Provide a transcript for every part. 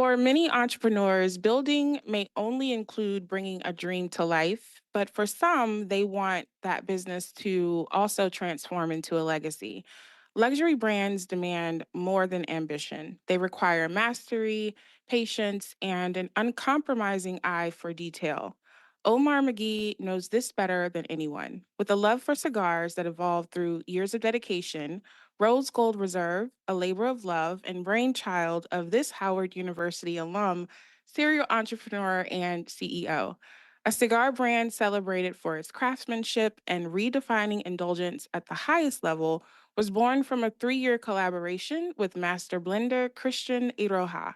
For many entrepreneurs, building may only include bringing a dream to life, but for some, they want that business to also transform into a legacy. Luxury brands demand more than ambition. They require mastery, patience, and an uncompromising eye for detail. Omar McGee knows this better than anyone. With a love for cigars that evolved through years of dedication, Rose Gold Reserve, a labor of love and brainchild of this Howard University alum, serial entrepreneur, and CEO. A cigar brand celebrated for its craftsmanship and redefining indulgence at the highest level was born from a 3-year collaboration with master blender Christian Eiroa.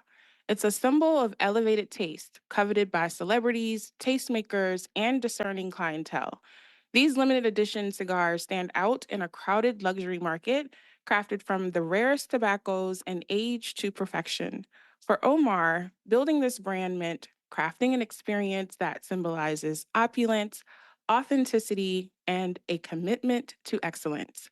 It's a symbol of elevated taste, coveted by celebrities, tastemakers, and discerning clientele. These limited edition cigars stand out in a crowded luxury market, crafted from the rarest tobaccos and aged to perfection. For Omar, building this brand meant crafting an experience that symbolizes opulence, authenticity, and a commitment to excellence.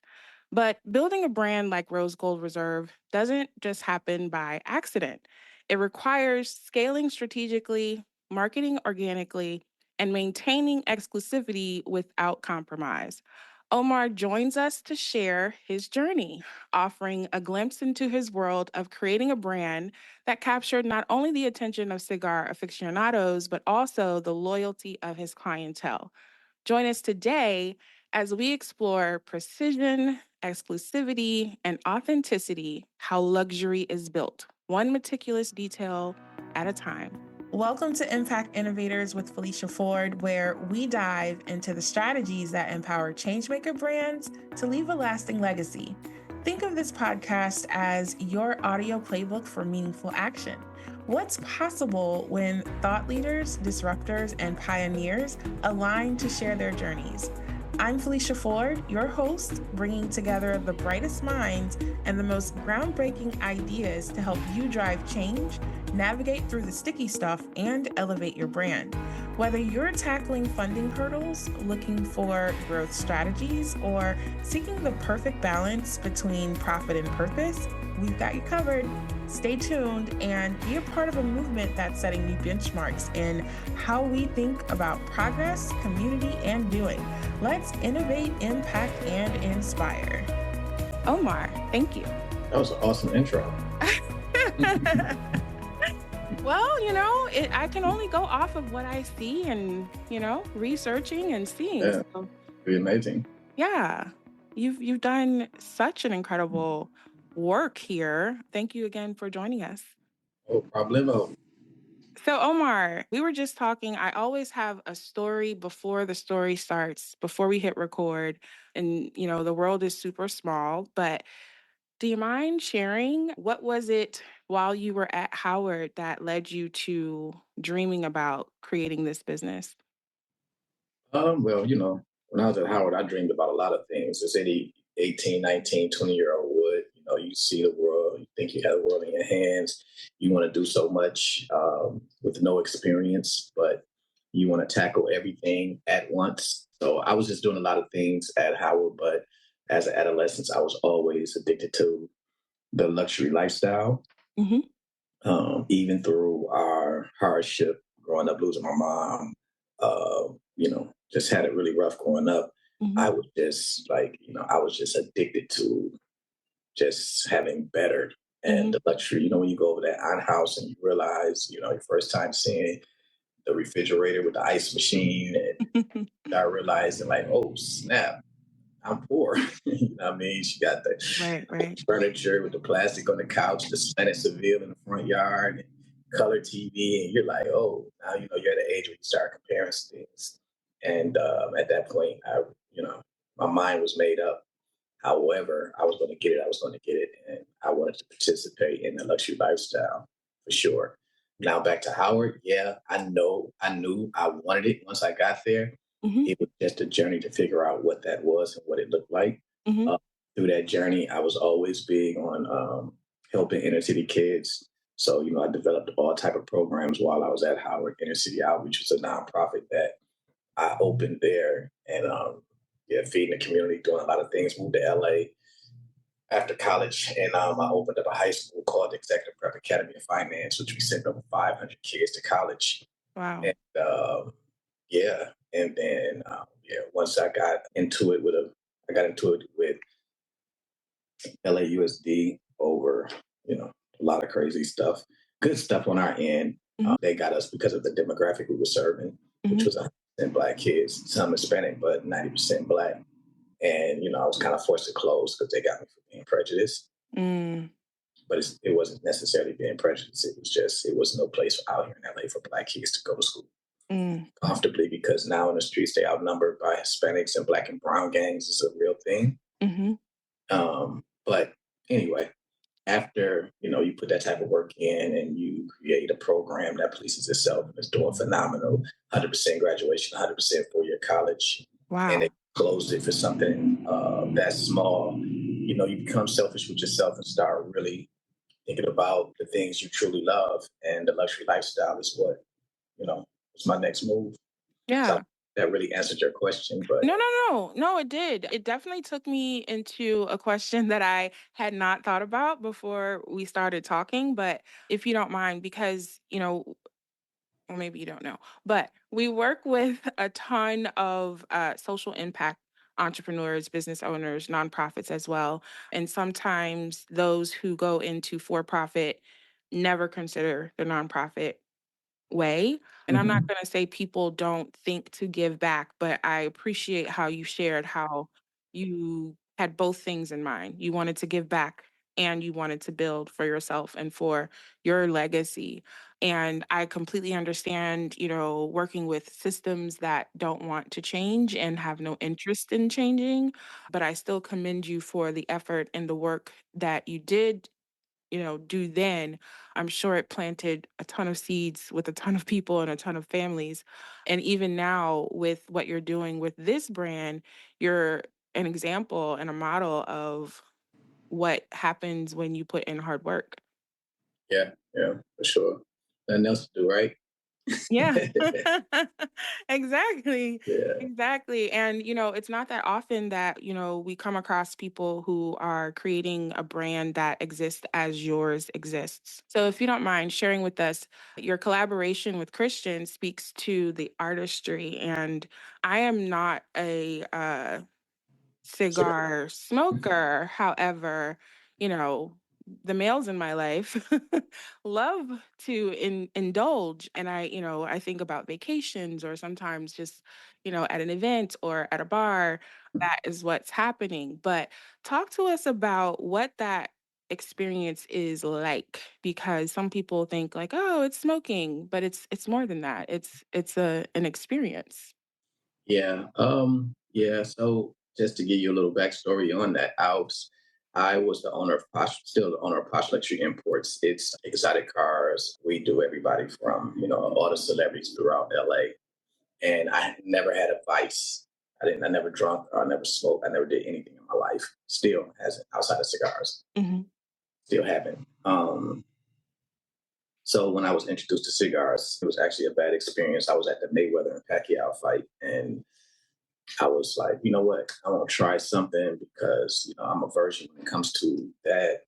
But building a brand like Rose Gold Reserve doesn't just happen by accident. It requires scaling strategically, marketing organically, and maintaining exclusivity without compromise. Omar joins us to share his journey, offering a glimpse into his world of creating a brand that captured not only the attention of cigar aficionados, but also the loyalty of his clientele. Join us today as we explore precision, exclusivity, and authenticity, how luxury is built, one meticulous detail at a time. Welcome to Impact Innovators with Felicia Ford, where we dive into the strategies that empower changemaker brands to leave a lasting legacy. Think of this podcast as your audio playbook for meaningful action. What's possible when thought leaders, disruptors, and pioneers align to share their journeys? I'm Felicia Ford, your host, bringing together the brightest minds and the most groundbreaking ideas to help you drive change, navigate through the sticky stuff, and elevate your brand. Whether you're tackling funding hurdles, looking for growth strategies, or seeking the perfect balance between profit and purpose, we've got you covered. Stay tuned and be a part of a movement that's setting new benchmarks in how we think about progress, community, and doing. Let's innovate, impact, and inspire. Omar, thank you. That was an awesome intro. Well, I can only go off of what I see and, researching and seeing. Yeah, So, pretty amazing. yeah, you've done such an incredible work here. Thank you again for joining us. No problemo. So, Omar, we were just talking. I always have a story before the story starts, before we hit record. And, the world is super small. But do you mind sharing what was it while you were at Howard that led you to dreaming about creating this business? Well, when I was at Howard, I dreamed about a lot of things. As any 18, 19, 20-year-old would, you see the world, you think you have the world in your hands. You want to do so much with no experience, but you want to tackle everything at once. So I was just doing a lot of things at Howard, but as an adolescent, I was always addicted to the luxury lifestyle. Mm-hmm. Even through our hardship growing up, losing my mom, just had it really rough growing up. Mm-hmm. I was just I was just addicted to just having better and the luxury. When you go over that on house and you realize, your first time seeing the refrigerator with the ice machine, and I realizing like, oh snap, I'm poor. You know what I mean? She got the Right. furniture with the plastic on the couch, the Spanish Seville in the front yard, and color TV, and you're like, oh, now you're at an age where you start comparing things. And at that point, my mind was made up. However, I was going to get it, and I wanted to participate in the luxury lifestyle for sure. Now back to Howard, yeah, I knew I wanted it once I got there. Mm-hmm. It was just a journey to figure out what that was and what it looked like. Mm-hmm. Through that journey, I was always big on helping inner city kids. So, I developed all type of programs while I was at Howard. Inner City Outreach was a nonprofit that I opened there, and feeding the community, doing a lot of things. Moved to LA. after college, and I opened up a high school called the Executive Prep Academy of Finance, which we sent over 500 kids to college. Wow. And yeah, and then yeah, once I got into it I got into it with LAUSD over, a lot of crazy stuff, good stuff on our end. Mhm. They got us because of the demographic we were serving, which Mhm. was 100% Black kids, some Hispanic, but 90% Black. And, I was kind of forced to close because they got me for being prejudiced. Mm. But it wasn't necessarily being prejudiced. It was just, it was no place out here in LA for Black kids to go to school Mm. comfortably, because now in the streets, they outnumbered by Hispanics, and Black and brown gangs is a real thing. Mhm. But anyway, after you put that type of work in and you create a program that polices itself and is doing phenomenal, 100% graduation, 100% 4-year college, and they Wow. closed it for something that small, you become selfish with yourself and start really thinking about the things you truly love, and the luxury lifestyle is what was my next move. So Yeah. that really answered your question, but No, no, no. No, it did. It definitely took me into a question that I had not thought about before we started talking. But if you don't mind, because, or maybe you don't know, but we work with a ton of social impact entrepreneurs, business owners, nonprofits as well. And sometimes those who go into for profit never consider the nonprofit way. And I'm not mhm. going to say people don't think to give back, but I appreciate how you shared how you had both things in mind. You wanted to give back and you wanted to build for yourself and for your legacy. And I completely understand, working with systems that don't want to change and have no interest in changing, but I still commend you for the effort and the work that you did do then. I'm sure it planted a ton of seeds with a ton of people and a ton of families. And even now, with what you're doing with this brand, you're an example and a model of what happens when you put in hard work. Yeah, yeah, for sure. Nothing else to do, right? Yeah. Exactly. Yeah. Exactly. And, it's not that often that, we come across people who are creating a brand that exists as yours exists. So if you don't mind sharing with us, your collaboration with Christian speaks to the artistry. And I am not a Cigar. cigar smoker. However, you know, the males in my life love to indulge. And I think about vacations or sometimes just, at an event or at a bar, that is what's happening. But talk to us about what that experience is like, because some people think like, oh, it's smoking, but it's more than that. It's an experience. Yeah. Yeah. So just to give you a little backstory on that, I was the owner of still the owner of Posh Luxury Imports. It's exotic cars. We do everybody from, all the celebrities throughout LA. And I never had a vice. I never drunk, or I never smoked. I never did anything in my life. Still hasn't, outside of cigars. Hmm. Still haven't. So when I was introduced to cigars, it was actually a bad experience. I was at the Mayweather and Pacquiao fight, and I was like, you know what? I want to try something because I'm a virgin when it comes to that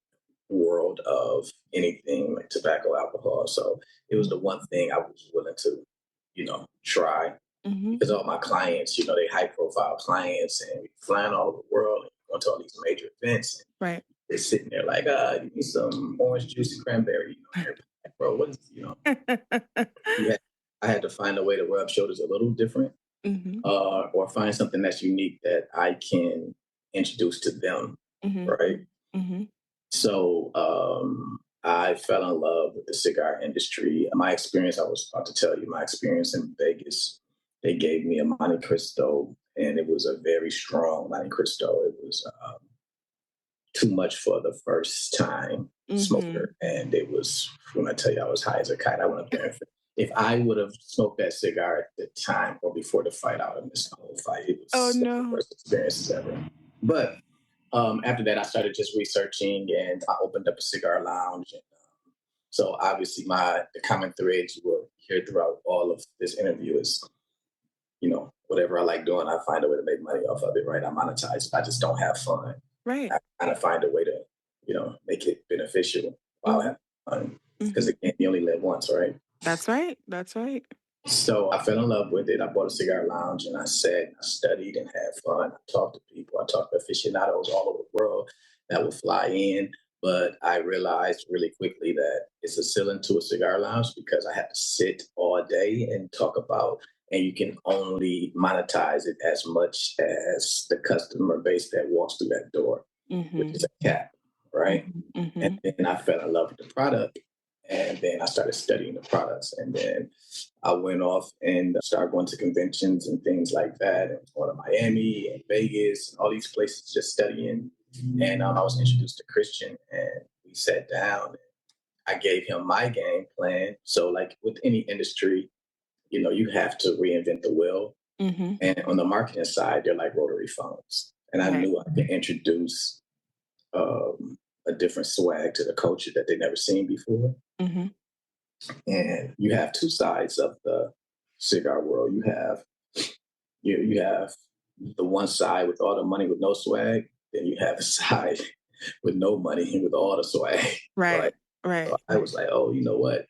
world of anything like tobacco, alcohol. So it was the one thing I was willing to, try, Hmm. because all my clients, they high profile clients, and we flying all over the world and going to all these major events. And Right. they're sitting there like, you need some orange juice and cranberry, and they're like, bro, what is, you had, I had to find a way to rub shoulders a little different, Mhm, or find something that's unique that I can introduce to them, mhm, right? mhm, So I fell in love with the cigar industry. My experience, I was about to tell you, my experience in Vegas, they gave me a Monte Cristo, and it was a very strong Monte Cristo. It was too much for the first time mhm. smoker. And it was, when I tell you I was high as a kite, I went up there. And if I would have smoked that cigar at the time or before the fight, I would have missed the whole fight. It Oh, was one of the no. worst experiences ever. But after that, I started just researching, and I opened up a cigar lounge. And so obviously, the common threads you will hear throughout all of this interview is, whatever I like doing, I find a way to make money off of it. Right? I monetize. I just don't have fun. Right. kind of find a way to, make it beneficial while Mhm. having fun. Because Mhm. again, you only live once, right? That's right. That's right. So I fell in love with it. I bought a cigar lounge and I sat, I studied and had fun. I talked to people. I talked to aficionados all over the world that would fly in. But I realized really quickly that it's a ceiling to a cigar lounge because I had to sit all day and talk about, and you can only monetize it as much as the customer base that walks through that door, which Mhm. is a cap, right? Mhm. And Mhm. then I fell in love with the product. And then I started studying the products. And then I went off and started going to conventions and things like that, and going to Miami and Vegas and all these places just studying. And I was introduced to Christian, and we sat down. I gave him my game plan. So, like with any industry, you have to reinvent the wheel. Mhm. And on the marketing side, they're like rotary phones. And I Right. knew I could introduce a different swag to the culture that they'd never seen before. Mhm. And you have two sides of the cigar world. You have the one side with all the money with no swag, then you have the side with no money with all the swag, right? Right. So Right. I was like, oh, you know what?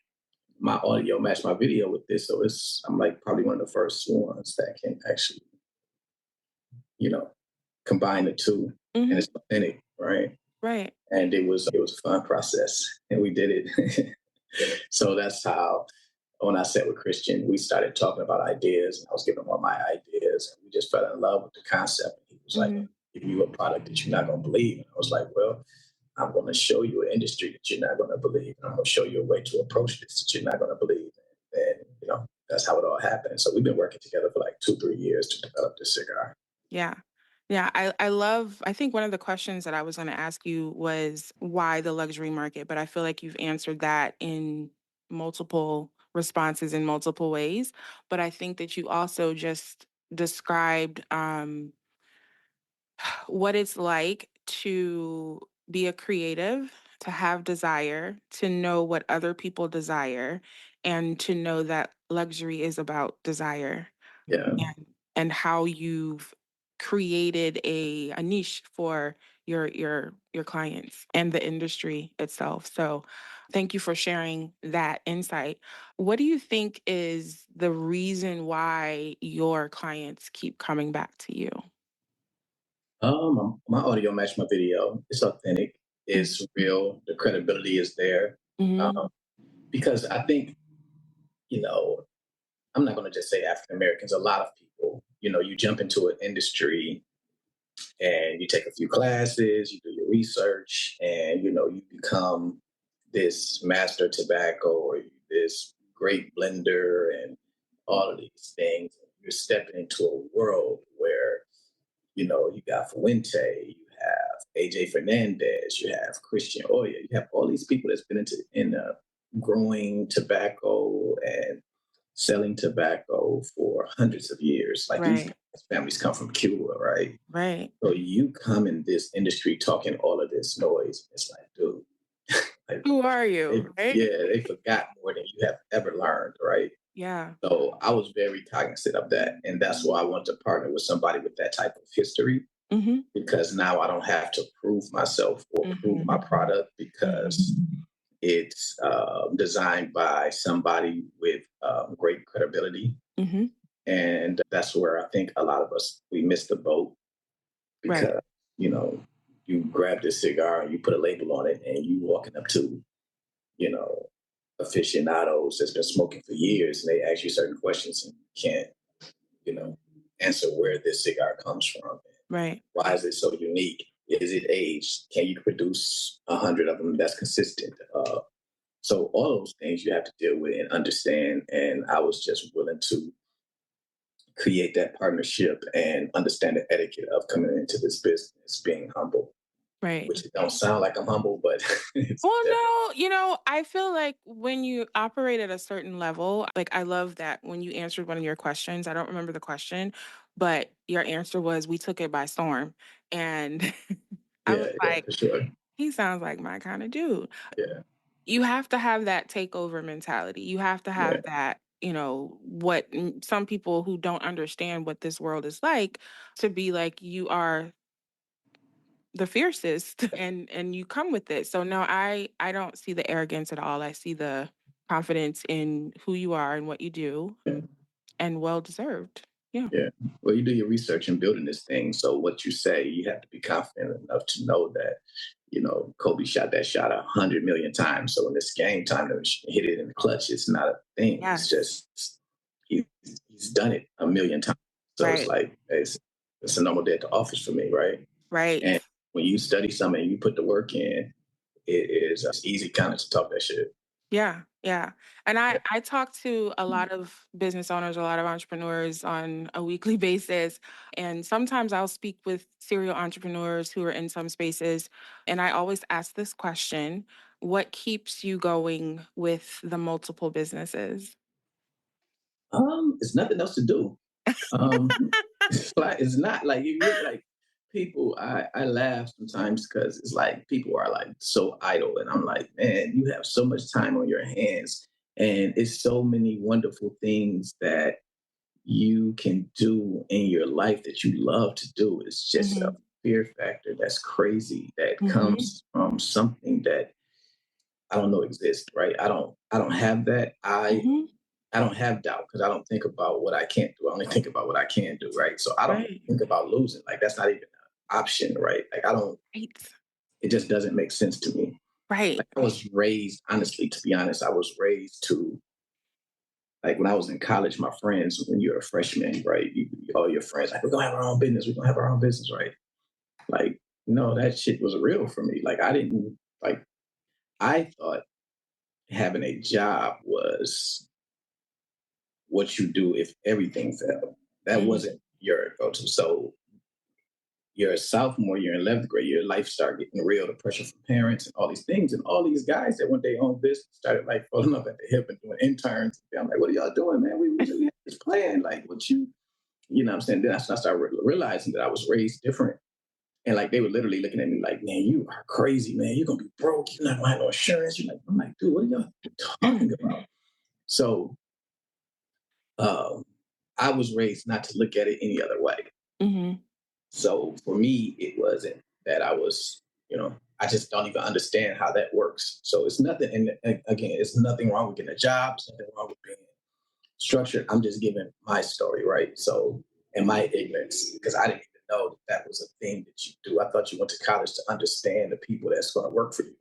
My audio matched my video with this, so I'm like probably one of the first ones that can actually, you know, combine the two, and Mhm. it's authentic, right? Right. And it was a fun process, and we did it. So that's how when I sat with Christian, we started talking about ideas, and I was giving him all my ideas, and we just fell in love with the concept. He was like, Mhm. "Give you a product that you're not going to believe." And I was like, "Well, I'm going to show you an industry that you're not going to believe, and I'm going to show you a way to approach this that you're not going to believe." And that's how it all happened. So we've been working together for like 2, 3 years to develop this cigar. Yeah. Yeah, I think one of the questions that I was gonna ask you was why the luxury market, but I feel like you've answered that in multiple responses in multiple ways. But I think that you also just described what it's like to be a creative, to have desire, to know what other people desire, and to know that luxury is about desire Yeah, and how you've created a niche for your clients and the industry itself. So thank you for sharing that insight. What do you think is the reason why your clients keep coming back to you? my audio matched my video. It's authentic. Mm. It's real. The credibility is there. Mhm. Um, because I think you know I'm not going to just say African Americans. A lot of people, you jump into an industry and you take a few classes, you do your research, and you become this master tobacco or this great blender and all of these things. You're stepping into a world where you got Fuente, you have AJ Fernandez, you have Christian Oya, you have all these people that's been in growing tobacco and selling tobacco for hundreds of years. Like these Right. families come from Cuba, right? Right. So you come in this industry talking all of this noise. It's like, dude, like Who are you? Right? they forgot more than you have ever learned, right? Yeah. So I was very cognizant of that, and that's why I wanted to partner with somebody with that type of history Mhm. because now I don't have to prove myself or prove Mhm. my product Mhm. because it's designed by somebody with great credibility. Mhm. And that's where I think a lot of us we miss the boat Right. because you know you grab this cigar and you put a label on it and you walking up to you know aficionados that's been smoking for years and they ask you certain questions and you can't you know answer where this cigar comes from. Right. Why is it so unique? Is it aged? Can you produce 100 of them that's consistent? So all those things you have to deal with and understand. And I was just willing to create that partnership and understand the etiquette of coming into this business, being humble, Right. which it don't sound like I'm humble, but it's Well, definitely, no, I feel like when you operate at a certain level, like I love that when you answered one of your questions, I don't remember the question, but your answer was we took it by storm. And I was yeah, yeah, like, for sure. he sounds like my kind of dude. Yeah, You have to have that takeover mentality. You have to yeah, have that, what some people who don't understand what this world is like to be like, the fiercest and you come with it. So no, I don't see the arrogance at all. I see the confidence in who you are and what you do, Yeah. and well deserved. Yeah. Yeah. Well, you do your research in building this thing. So what you say, you have to be confident enough to know that, Kobe shot that shot 100 million times. So when it's game time to hit it in the clutch, it's not a thing. It's Yes. just he, he's done it a million times. So it's Right. like it's a normal day at the office for me, right? Right. And when you study something and you put the work in, it is it's easy kind of to talk that shit. Yeah, yeah. And Yeah. I talk to a lot of business owners, a lot of entrepreneurs on a weekly basis, and sometimes I'll speak with serial entrepreneurs who are in some spaces, and I always ask this question, what keeps you going with the multiple businesses? It's nothing else to do. It's not like you really like people. I laugh sometimes because it's like people are like so idle, and I'm like, man, you have so much time on your hands, and it's so many wonderful things that you can do in your life that you love to do. It's just a Mhm. fear factor that's crazy that Mhm. comes from something that I don't know exists. Right? I don't have that. Mhm. I don't have doubt because I don't think about what I can't do. I only think about what I can do, right? So I don't Right. think about losing. Like that's not even an option, right? Like I don't. Right. It just doesn't make sense to me. Right. Like I was raised, honestly, to be honest, I was raised to like when I was in college. My friends, when you're a freshman, right? All your friends like we're gonna have our own business. We're gonna have our own business, right? Like no, that shit was real for me. Like I didn't like. I thought having a job was what you do if everything failed. That Mhm. wasn't your go-to. So you're a sophomore, you're in 11th grade, your life started getting real, the pressure from parents and all these things. And all these guys that went their own business started like falling up at the hip and doing interns. I'm like, what are y'all doing, man? We had this plan. Like, you know what I'm saying? Then I started realizing that I was raised different. And like they were literally looking at me like, man, you are crazy, man. You're gonna be broke. You're not gonna have no insurance. I'm like, dude, what are y'all talking about? So um, I was raised not to look at it any other way. Mhm. So for me, it wasn't that I was, I just don't even understand how that works. So it's nothing, and again, it's nothing wrong with getting a job. It's nothing wrong with being structured. I'm just giving my story, right? So, and my ignorance, because I didn't even know that that was a thing that you do. I thought you went to college to understand the people that's going to work for you.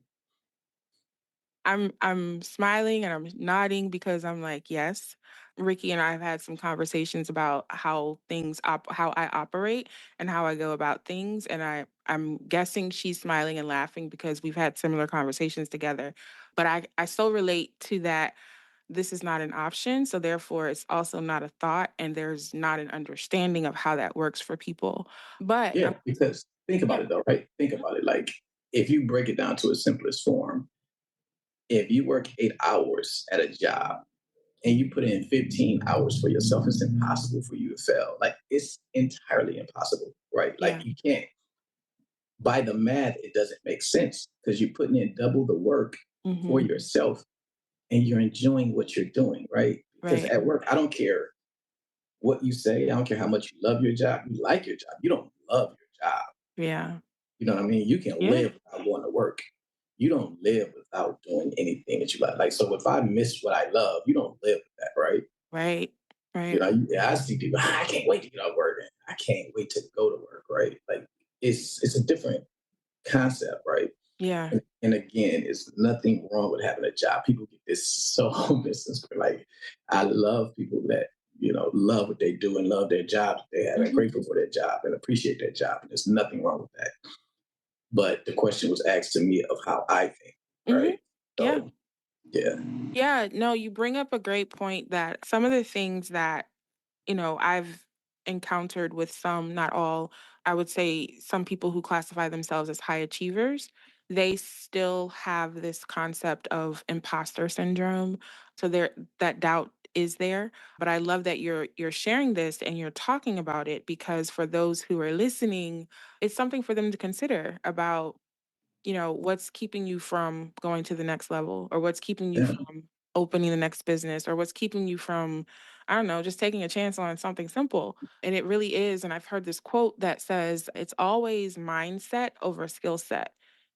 I'm smiling and I'm nodding because I'm like, yes. Ricky and I have had some conversations about how how I operate and how I go about things, and I'm guessing she's smiling and laughing because we've had similar conversations together. But I still relate to that this is not an option, so therefore it's also not a thought and there's not an understanding of how that works for people. But Yeah, because think yeah. about it though, right? Think about it. Like if you break it down to its simplest form, if you work 8 hours at a job and you put in 15 hours for yourself, it's impossible for you to fail. Like it's entirely impossible, right? Yeah. Like you can't, by the math, it doesn't make sense because you're putting in double the work for Mhm. yourself and you're enjoying what you're doing, right? Because Right. at work, I don't care what you say, I don't care how much you love your job, you like your job, you don't love your job. Yeah. You know what I mean? You can Yeah. live without going to work. You don't live without doing anything that you like. Like, so if I miss what I love, you don't live with that, right? Right. You Right. know, yeah, I see people. I can't wait to get out work. I can't wait to go to work. Right? Like it's a different concept, right? Yeah. And again, it's nothing wrong with having a job. People get this so misinterpreted. Like I love people that love what they do and love their jobs they have and Mhm. grateful for their job and appreciate their job. And there's nothing wrong with that. But the question was asked to me of how I think, Mhm. right? Yeah. So yeah, Yeah, no, you bring up a great point that some of the things that, I've encountered with some, not all, I would say some people who classify themselves as high achievers, they still have this concept of imposter syndrome. So that doubt is there. But I love that you're sharing this and you're talking about it because for those who are listening, it's something for them to consider about what's keeping you from going to the next level or what's keeping you yeah, from opening the next business or what's keeping you from I don't know, just taking a chance on something simple. And it really is. And I've heard this quote that says, it's always mindset over skill set.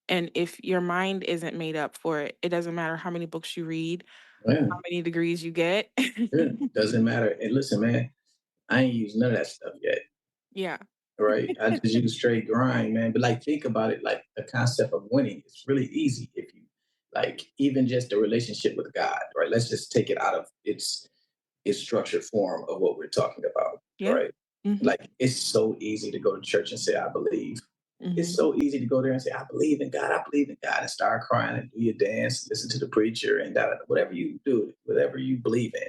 And if your mind isn't made up for it, it doesn't matter how many books you read, Yeah, how many degrees you get. yeah, doesn't matter. And listen, man, I ain't used none of that stuff yet. Yeah. Right? I just use straight grind, man. But like, think about it. Like the concept of winning, it's really easy if you like even just the relationship with God. Right? Let's just take it out of its structured form of what we're talking about. Yeah. Right? Mhm. Like it's so easy to go to church and say, I believe. It's Mhm. so easy to go there and say, I believe in God, I believe in God, and start crying and do your dance, listen to the preacher, and whatever you do, whatever you believe in.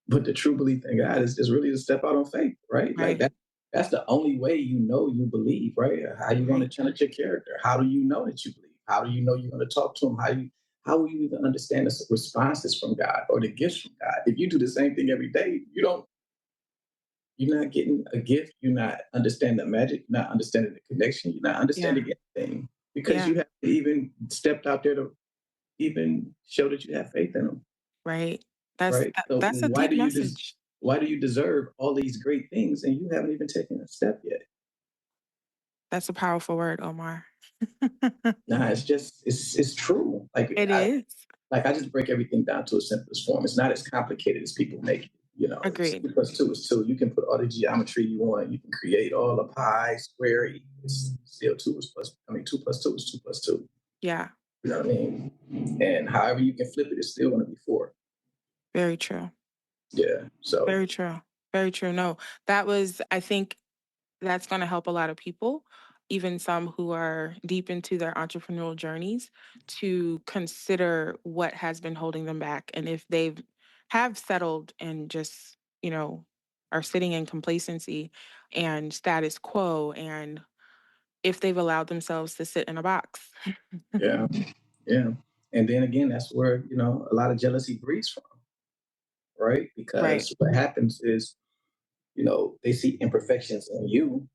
But the true belief in God is really to step out on faith, right? Like Right. that's the only way you know you believe, right? How you going to Right. challenge your character? How do you know that you believe? How do you know you're going to talk to him? How will you even understand the responses from God or the gifts from God? If you do the same thing every day, you're not getting a gift. You're not understanding the magic. You're not understanding the connection. You're not Yeah. understanding anything because Yeah. you haven't even stepped out there to even show that you have faith in him, Right. That's right? So that's a deep message. why do you deserve all these great things and you haven't even taken a step yet? That's a powerful word, Omar. Nah, it's just it's true. It is. I just break everything down to its simplest form. It's not as complicated as people make it. You know, it's Agreed. 2 plus 2 is 2. You can put all the geometry you want. You can create all the pi, square. It's still 2 plus 2 is 2 plus 2. Yeah. You know what I mean? And however you can flip it, it's still going to be 4. Very true. Yeah. So Very true. Very true. No, that was, I think that's going to help a lot of people, even some who are deep into their entrepreneurial journeys, to consider what has been holding them back. And if they've have settled and just, are sitting in complacency and status quo, and if they've allowed themselves to sit in a box. yeah, yeah. And then again, that's where a lot of jealousy breeds from, right? Right. Because what happens is, they see imperfections in you,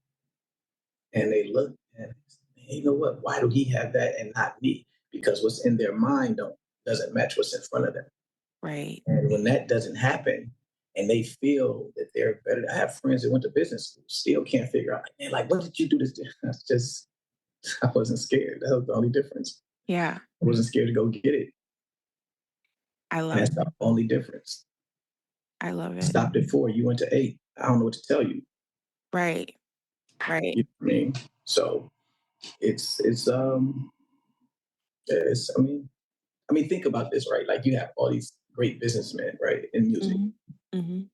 and they look and you know what? Why do he have that and not me? Because what's in their mind doesn't match what's in front of them. Right. And when that doesn't happen, and they feel that they're better. I have friends that went to business school, still can't figure out, man, like, what did you do this? That's just, I wasn't scared. That was the only difference. Yeah. I wasn't scared to go get it. I And love that's it. the only difference. I love I it. stopped at 4, you went to 8. I don't know what to tell you. Right. Right. You know what I mean? So it's I mean, think about this, right? Like you have all these great businessmen, right, in music, Mhm. Mhm.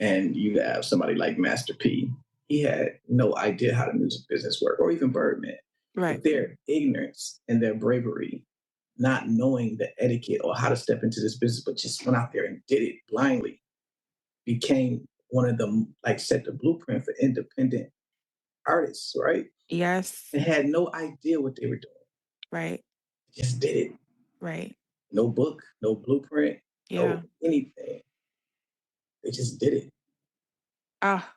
and you have somebody like Master P. He had no idea how the music business worked, or even Birdman. Right. But their ignorance and their bravery, not knowing the etiquette or how to step into this business, but just went out there and did it blindly, became one of them, like set the blueprint for independent artists, right? Yes. And had no idea what they were doing. Right. Just did it. Right. No book, no blueprint, Yeah. no anything. They just did it. Ah,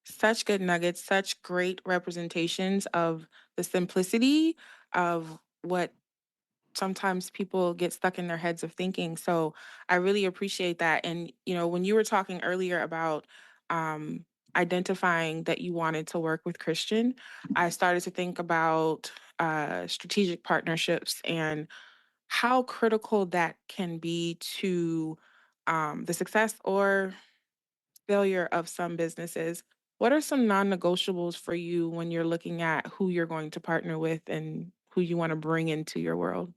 such good nuggets, such great representations of the simplicity of what sometimes people get stuck in their heads of thinking. So I really appreciate that. And, when you were talking earlier about um, identifying that you wanted to work with Christian, I started to think about strategic partnerships and how critical that can be to the success or failure of some businesses. What are some non-negotiables for you when you're looking at who you're going to partner with and who you want to bring into your world?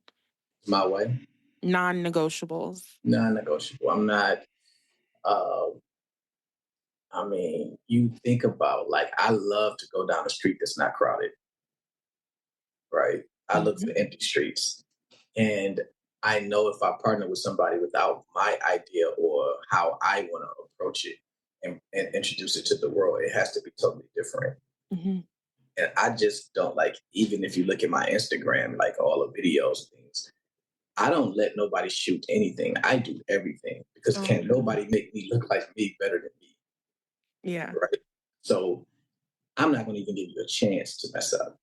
My way, Non-negotiables. non-negotiable. I'm not. Uh, I mean, you think about like I love to go down a street that's not crowded, right? I look for Mhm. empty streets, and I know if I partner with somebody without my idea or how I want to approach it and introduce it to the world, it has to be totally different. Mhm. And I just don't like, even if you look at my Instagram, like all the videos, things, I don't let nobody shoot anything. I do everything because Oh, can nobody make me look like me better than me, yeah. right? So I'm not going to even give you a chance to mess up,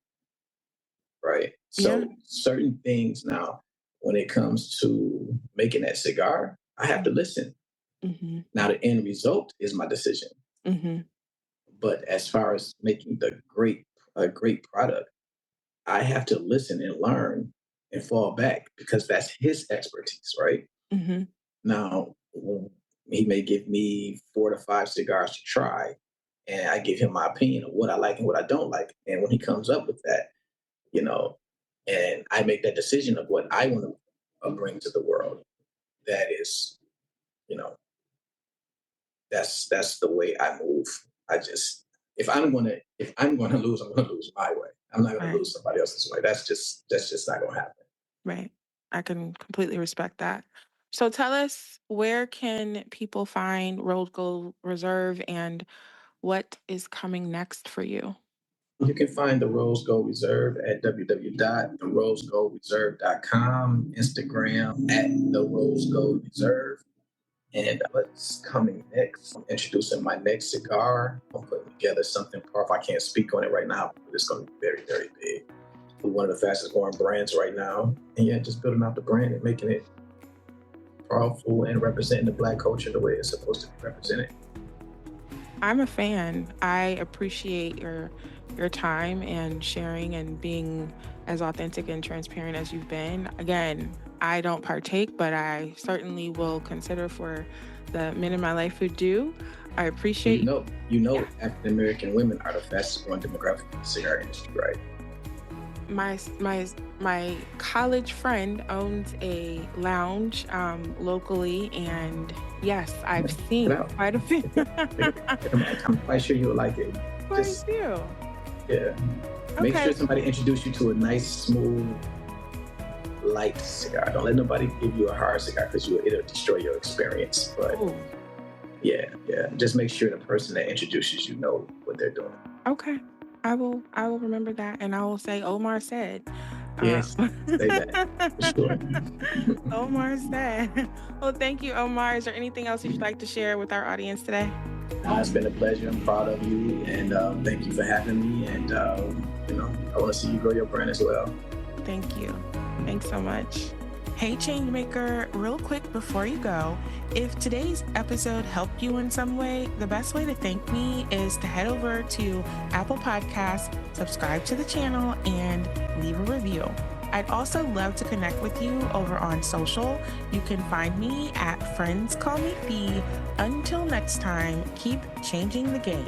right? Yeah. So certain things now, when it comes to making that cigar, I have to Mhm. listen. Mhm. Now the end result is my decision. Mhm. But as far as making the great a great product, I have to listen and learn and fall back because that's his expertise, right? Mhm. Now, he may give me 4 to 5 cigars to try, and I give him my opinion of what I like and what I don't like. And when he comes up with that, you know, and I make that decision of what I want to bring to the world, that is, you know, that's the way I move. I just if I'm gonna lose, I'm gonna lose my way. I'm not gonna Right. lose somebody else's way. That's just not gonna happen. Right. I can completely respect that. So tell us, where can people find Road Gold Reserve and what is coming next for you? You can find the Rose Gold Reserve at www.therosegoldreserve.com, Instagram at the Rose Gold Reserve. And what's coming next? I'm introducing my next cigar. I'm putting together something powerful. I can't speak on it right now, but it's going to be very, very big. We're one of the fastest growing brands right now. And yeah, just building out the brand and making it powerful and representing the Black culture the way it's supposed to be represented. I'm a fan. I appreciate your time and sharing and being as authentic and transparent as you've been. Again, I don't partake, but I certainly will consider for the men in my life who do. I You appreciate. know, you Yeah. know, African American women are the fastest growing demographic in the cigar industry, right? My college friend owns a lounge locally, and yes, I've Check it seen out. quite a few. I'm quite sure you'll like it. Quite a Just few. yeah, make Okay. sure somebody introduce you to a nice, smooth, light cigar. Don't let nobody give you a hard cigar because it'll destroy your experience. But Ooh, yeah, just make sure the person that introduces you know what they're doing. okay. I will remember that, and I will say Omar said. Yes, say that for sure. Omar said. Well, thank you, Omar. Is there anything else you'd like to share with our audience today? It's been a pleasure. I'm proud of you, and thank you for having me. And I want to see you grow your brand as well. Thank you. Thanks so much. Hey, Changemaker, real quick before you go, if today's episode helped you in some way, the best way to thank me is to head over to Apple Podcasts, subscribe to the channel, and leave a review. I'd also love to connect with you over on social. You can find me at Friends Call Me Fee. Until next time, keep changing the game.